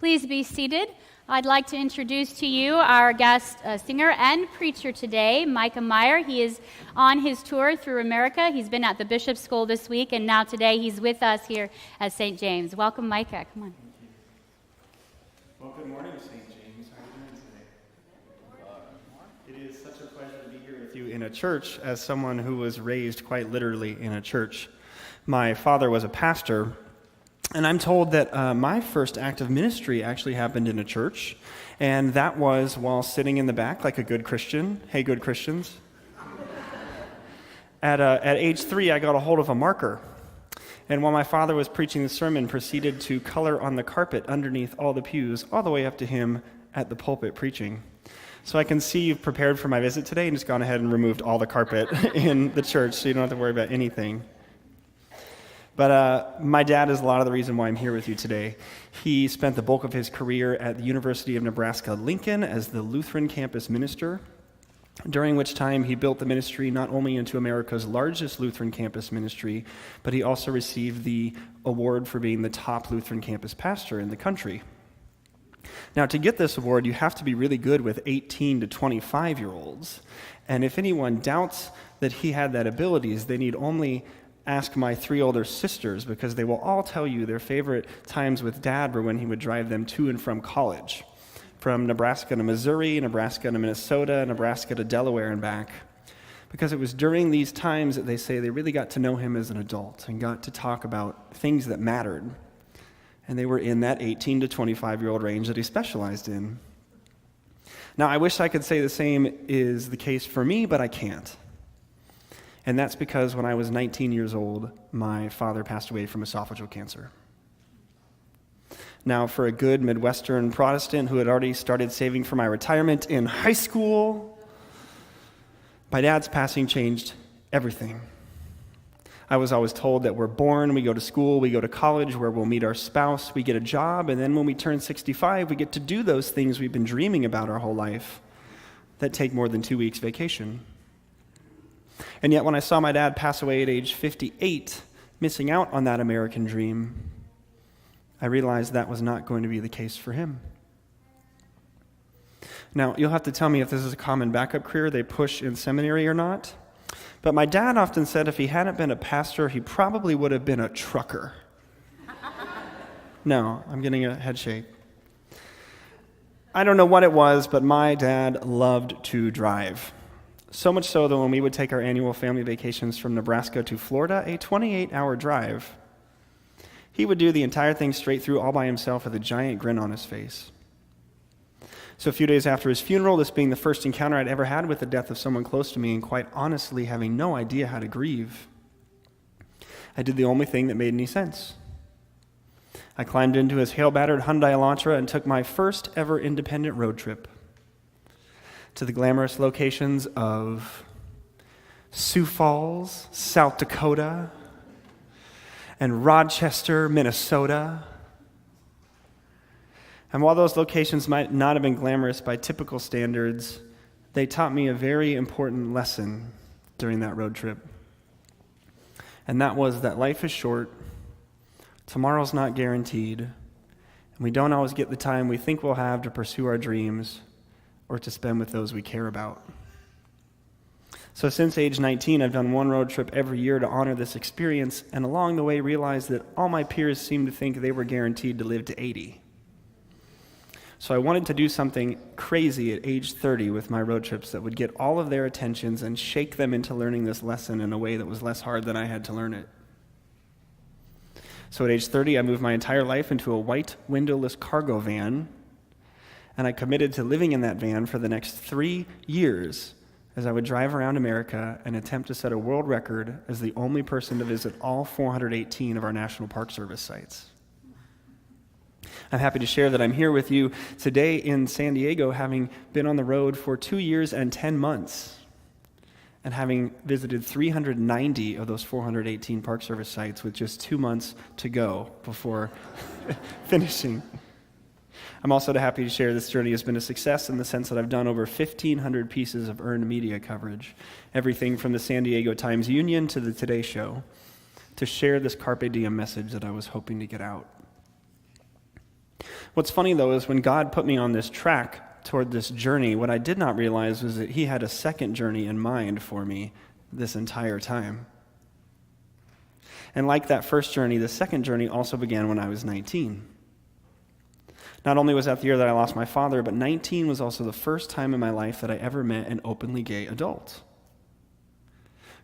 Please be seated. I'd like to introduce to you our guest singer and preacher today, Mikah Meyer. He is on his tour through America. He's been at the Bishop's School this week, and now today he's with us here at St. James. Welcome, Mikah. Come on. Well, good morning, St. James. How are you doing today? It is such a pleasure to be here with you in a church as someone who was raised quite literally in a church. My father was a pastor, and I'm told that my first act of ministry actually happened in a church, and that was while sitting in the back like a good Christian. Hey, good Christians. At age 3, I got a hold of a marker, and while my father was preaching the sermon, proceeded to color on the carpet underneath all the pews, all the way up to him at the pulpit preaching. So I can see you've prepared for my visit today and just gone ahead and removed all the carpet in the church, so you don't have to worry about anything. But my dad is a lot of the reason why I'm here with you today. He spent the bulk of his career at the University of Nebraska-Lincoln as the Lutheran campus minister, during which time he built the ministry not only into America's largest Lutheran campus ministry, but he also received the award for being the top Lutheran campus pastor in the country. Now, to get this award, you have to be really good with 18 to 25-year-olds. And if anyone doubts that he had that abilities, they need only ask my 3 older sisters, because they will all tell you their favorite times with Dad were when he would drive them to and from college, from Nebraska to Missouri, Nebraska to Minnesota, Nebraska to Delaware and back, because it was during these times that they say they really got to know him as an adult and got to talk about things that mattered, and they were in that 18 to 25-year-old range that he specialized in. Now, I wish I could say the same is the case for me, but I can't. And that's because when I was 19 years old, my father passed away from esophageal cancer. Now, for a good Midwestern Protestant who had already started saving for my retirement in high school, my dad's passing changed everything. I was always told that we're born, we go to school, we go to college where we'll meet our spouse, we get a job, and then when we turn 65, we get to do those things we've been dreaming about our whole life that take more than 2 weeks vacation. And yet when I saw my dad pass away at age 58, missing out on that American dream, I realized that was not going to be the case for him. Now, you'll have to tell me if this is a common backup career they push in seminary or not, but my dad often said if he hadn't been a pastor, he probably would have been a trucker. No, I'm getting a head shake. I don't know what it was, but my dad loved to drive. So much so that when we would take our annual family vacations from Nebraska to Florida, a 28-hour drive, he would do the entire thing straight through all by himself with a giant grin on his face. So a few days after his funeral, this being the first encounter I'd ever had with the death of someone close to me, and quite honestly having no idea how to grieve, I did the only thing that made any sense. I climbed into his hail-battered Hyundai Elantra and took my first ever independent road trip to the glamorous locations of Sioux Falls, South Dakota, and Rochester, Minnesota. And while those locations might not have been glamorous by typical standards, they taught me a very important lesson during that road trip. And that was that life is short, tomorrow's not guaranteed, and we don't always get the time we think we'll have to pursue our dreams or to spend with those we care about. So since age 19, I've done one road trip every year to honor this experience, and along the way realized that all my peers seemed to think they were guaranteed to live to 80. So I wanted to do something crazy at age 30 with my road trips that would get all of their attentions and shake them into learning this lesson in a way that was less hard than I had to learn it. So at age 30, I moved my entire life into a white windowless cargo van, and I committed to living in that van for the next 3 years as I would drive around America and attempt to set a world record as the only person to visit all 418 of our National Park Service sites. I'm happy to share that I'm here with you today in San Diego, having been on the road for 2 years and 10 months, and having visited 390 of those 418 Park Service sites with just 2 months to go before finishing. I'm also happy to share this journey has been a success in the sense that I've done over 1,500 pieces of earned media coverage, everything from the San Diego Times-Union to the Today Show, to share this Carpe Diem message that I was hoping to get out. What's funny, though, is when God put me on this track toward this journey, what I did not realize was that he had a second journey in mind for me this entire time. And like that first journey, the second journey also began when I was 19. Not only was that the year that I lost my father, but 19 was also the first time in my life that I ever met an openly gay adult.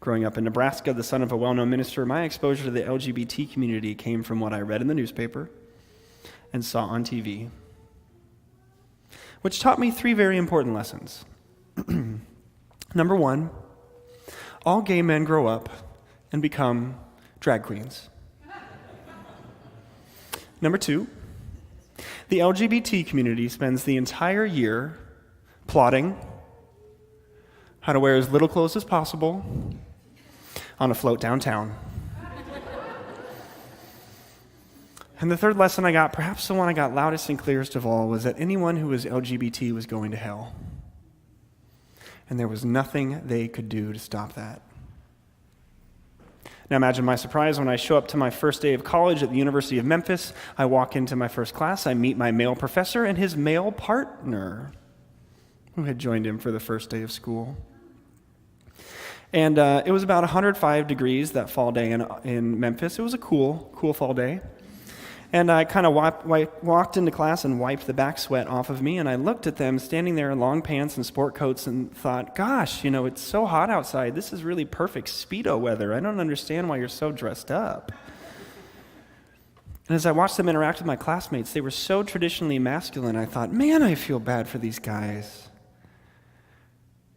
Growing up in Nebraska, the son of a well-known minister, my exposure to the LGBT community came from what I read in the newspaper and saw on TV, which taught me three very important lessons. Number one, all gay men grow up and become drag queens. Number two, the LGBT community spends the entire year plotting how to wear as little clothes as possible on a float downtown. And the third lesson I got, perhaps the one I got loudest and clearest of all, was that anyone who was LGBT was going to hell. And there was nothing they could do to stop that. Now imagine my surprise when I show up to my first day of college at the University of Memphis. I walk into my first class, I meet my male professor and his male partner, who had joined him for the first day of school. And it was about 105 degrees that fall day in Memphis. It was a cool fall day. And I kind of walked into class and wiped the back sweat off of me, and I looked at them standing there in long pants and sport coats and thought, gosh, it's so hot outside. This is really perfect Speedo weather. I don't understand why you're so dressed up. And as I watched them interact with my classmates, they were so traditionally masculine, I thought, man, I feel bad for these guys.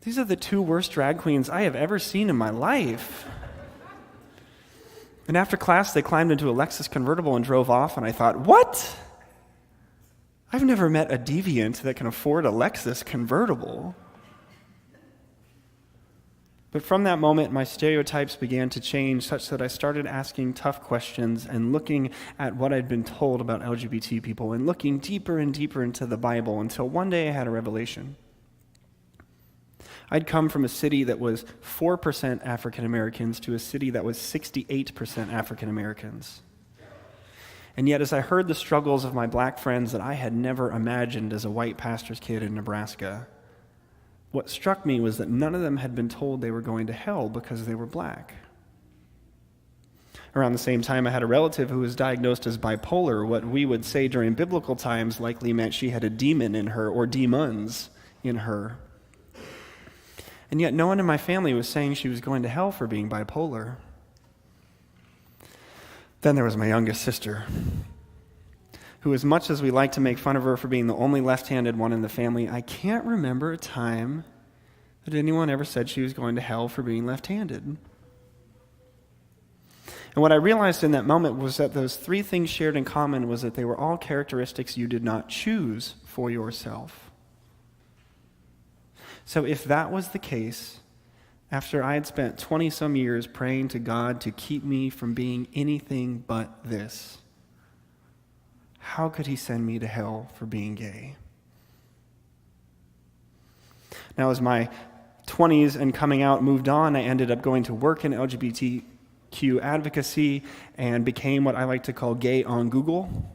These are the two worst drag queens I have ever seen in my life. And after class, they climbed into a Lexus convertible and drove off, and I thought, what? I've never met a deviant that can afford a Lexus convertible. But from that moment, my stereotypes began to change such that I started asking tough questions and looking at what I'd been told about LGBT people and looking deeper and deeper into the Bible until one day I had a revelation. I'd come from a city that was 4% African Americans to a city that was 68% African Americans. And yet, as I heard the struggles of my black friends that I had never imagined as a white pastor's kid in Nebraska, what struck me was that none of them had been told they were going to hell because they were black. Around the same time, I had a relative who was diagnosed as bipolar. What we would say during biblical times likely meant she had a demon in her or demons in her. And yet no one in my family was saying she was going to hell for being bipolar. Then there was my youngest sister, who, as much as we like to make fun of her for being the only left-handed one in the family, I can't remember a time that anyone ever said she was going to hell for being left-handed. And what I realized in that moment was that those three things shared in common was that they were all characteristics you did not choose for yourself. So if that was the case, after I had spent 20-some years praying to God to keep me from being anything but this, how could he send me to hell for being gay? Now, as my 20s and coming out moved on, I ended up going to work in LGBTQ advocacy and became what I like to call gay on Google.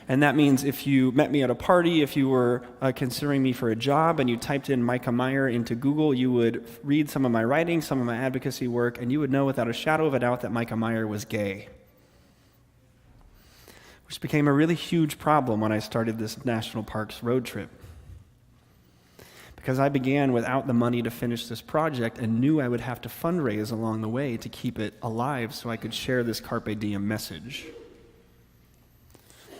And that means if you met me at a party, if you were considering me for a job and you typed in Mikah Meyer into Google, you would read some of my writing, some of my advocacy work, and you would know without a shadow of a doubt that Mikah Meyer was gay. Which became a really huge problem when I started this national parks road trip. Because I began without the money to finish this project and knew I would have to fundraise along the way to keep it alive so I could share this Carpe Diem message.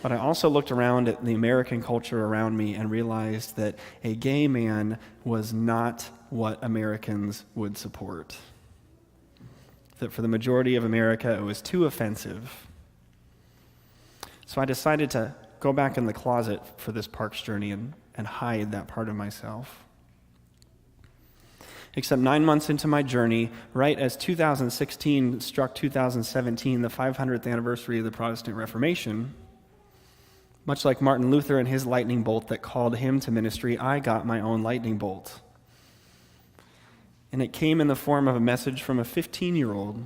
But I also looked around at the American culture around me and realized that a gay man was not what Americans would support. That for the majority of America, it was too offensive. So I decided to go back in the closet for this parks journey and hide that part of myself. Except 9 months into my journey, right as 2016 struck 2017, the 500th anniversary of the Protestant Reformation, much like Martin Luther and his lightning bolt that called him to ministry, I got my own lightning bolt. And it came in the form of a message from a 15-year-old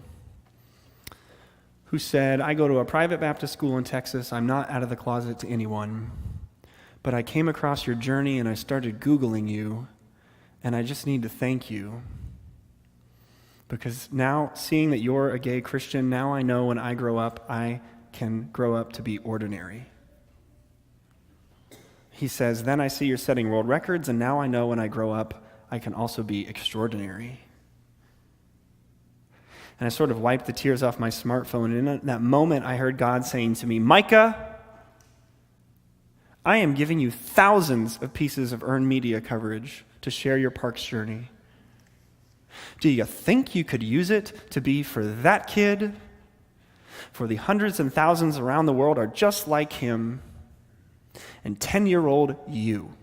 who said, I go to a private Baptist school in Texas. I'm not out of the closet to anyone. But I came across your journey and I started Googling you, and I just need to thank you. Because now, seeing that you're a gay Christian, now I know when I grow up, I can grow up to be ordinary. He says, then I see you're setting world records, and now I know when I grow up, I can also be extraordinary. And I sort of wiped the tears off my smartphone, and in that moment, I heard God saying to me, Micah, I am giving you thousands of pieces of earned media coverage to share your parks journey. Do you think you could use it to be for that kid? For the hundreds and thousands around the world are just like him, and 10-year-old you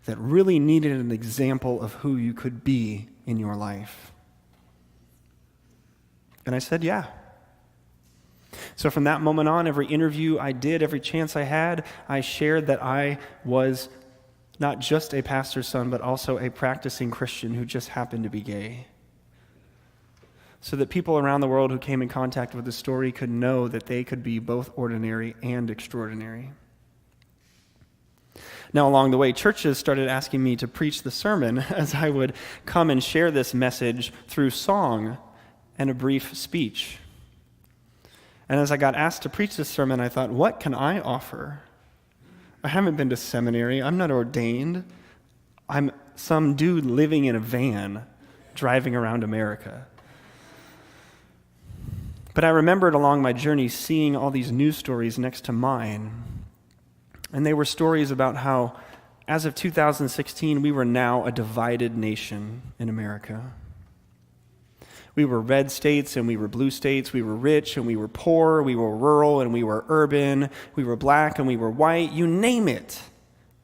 that really needed an example of who you could be in your life. And I said, yeah. So from that moment on, every interview I did, every chance I had, I shared that I was not just a pastor's son, but also a practicing Christian who just happened to be gay. So that people around the world who came in contact with the story could know that they could be both ordinary and extraordinary. Now, along the way, churches started asking me to preach the sermon as I would come and share this message through song and a brief speech. And as I got asked to preach this sermon, I thought, what can I offer? I haven't been to seminary. I'm not ordained. I'm some dude living in a van driving around America. But I remembered along my journey seeing all these news stories next to mine. And they were stories about how, as of 2016, we were now a divided nation in America. We were red states and we were blue states. We were rich and we were poor. We were rural and we were urban. We were black and we were white. You name it.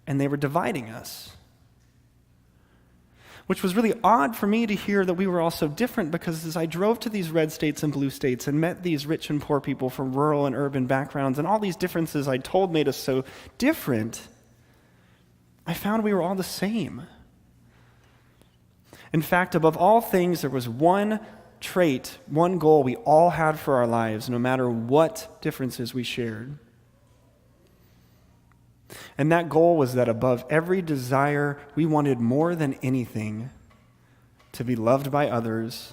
And they were dividing us. Which was really odd for me to hear that we were all so different, because as I drove to these red states and blue states and met these rich and poor people from rural and urban backgrounds, and all these differences I told made us so different, I found we were all the same. In fact, above all things, there was one trait, one goal we all had for our lives, no matter what differences we shared. And that goal was that above every desire, we wanted more than anything to be loved by others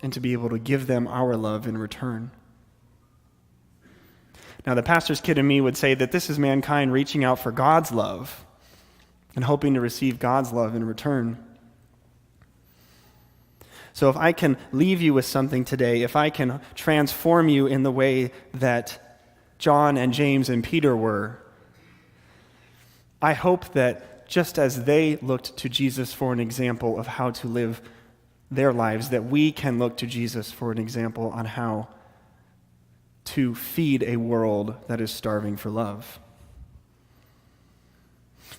and to be able to give them our love in return. Now, the pastor's kid in me would say that this is mankind reaching out for God's love and hoping to receive God's love in return. So if I can leave you with something today, if I can transform you in the way that John and James and Peter were, I hope that just as they looked to Jesus for an example of how to live their lives, that we can look to Jesus for an example on how to feed a world that is starving for love.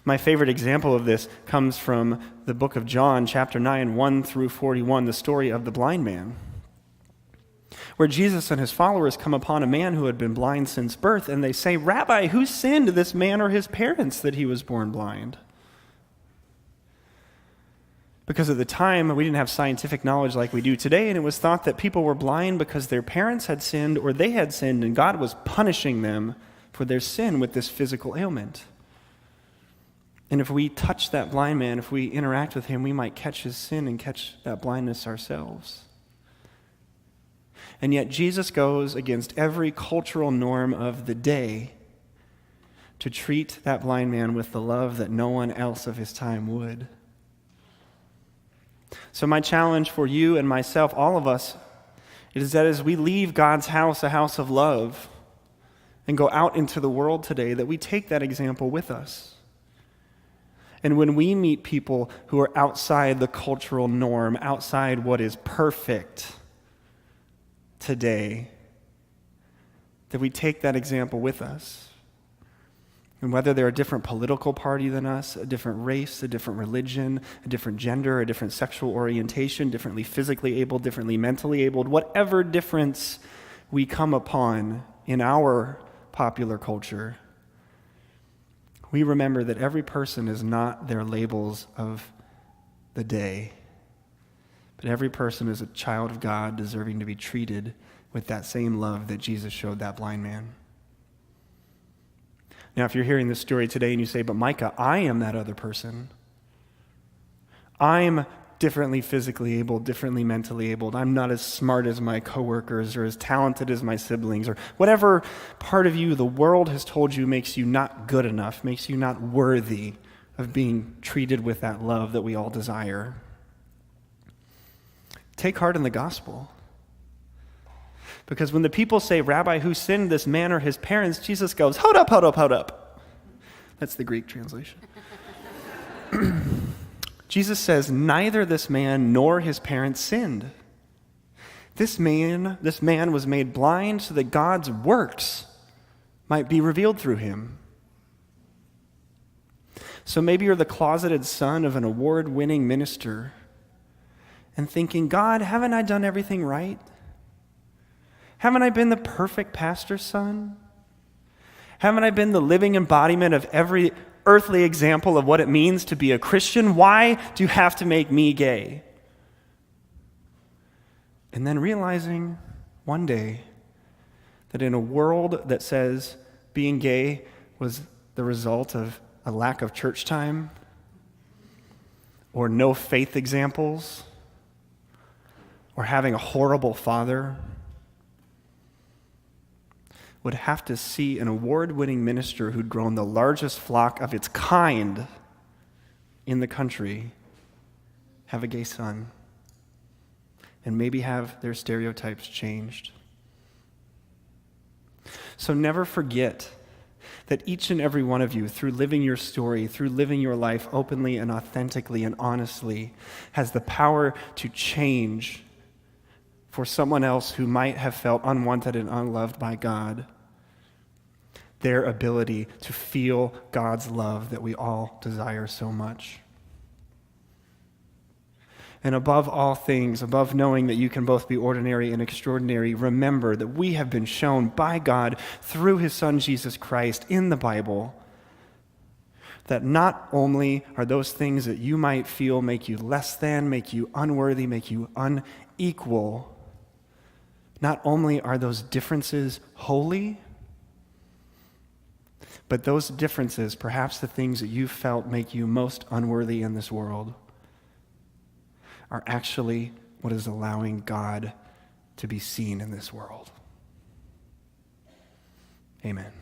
My favorite example of this comes from the book of John, chapter 9, 1 through 41, the story of the blind man, where Jesus and his followers come upon a man who had been blind since birth, and they say, Rabbi, who sinned, this man or his parents, that he was born blind? Because at the time, we didn't have scientific knowledge like we do today, and it was thought that people were blind because their parents had sinned or they had sinned, and God was punishing them for their sin with this physical ailment. And if we touch that blind man, if we interact with him, we might catch his sin and catch that blindness ourselves. And yet Jesus goes against every cultural norm of the day to treat that blind man with the love that no one else of his time would. So my challenge for you and myself, all of us, is that as we leave God's house, a house of love, and go out into the world today, that we take that example with us. And when we meet people who are outside the cultural norm, outside what is perfect today, that we take that example with us. And whether they're a different political party than us, a different race, a different religion, a different gender, a different sexual orientation, differently physically able, differently mentally abled, whatever difference we come upon in our popular culture, we remember that every person is not their labels of the day, but every person is a child of God deserving to be treated with that same love that Jesus showed that blind man. Now, if you're hearing this story today and you say, but Micah, I am that other person. I'm differently physically able, differently mentally abled. I'm not as smart as my coworkers or as talented as my siblings, or whatever part of you the world has told you makes you not good enough, makes you not worthy of being treated with that love that we all desire. Take heart in the gospel. Because when the people say, Rabbi, who sinned, this man or his parents? Jesus goes, hold up, hold up, hold up. That's the Greek translation. Jesus says, neither this man nor his parents sinned. This man was made blind so that God's works might be revealed through him. So maybe you're the closeted son of an award-winning minister and thinking, God, haven't I done everything right? Haven't I been the perfect pastor's son? Haven't I been the living embodiment of every earthly example of what it means to be a Christian? Why do you have to make me gay? And then realizing one day that in a world that says being gay was the result of a lack of church time or no faith examples or having a horrible father, would have to see an award-winning minister who'd grown the largest flock of its kind in the country have a gay son and maybe have their stereotypes changed. So never forget that each and every one of you, through living your story, through living your life openly and authentically and honestly, has the power to change for someone else who might have felt unwanted and unloved by God, their ability to feel God's love that we all desire so much. And above all things, above knowing that you can both be ordinary and extraordinary, remember that we have been shown by God through his Son Jesus Christ in the Bible that not only are those things that you might feel make you less than, make you unworthy, make you unequal, not only are those differences holy, but those differences, perhaps the things that you felt make you most unworthy in this world, are actually what is allowing God to be seen in this world. Amen.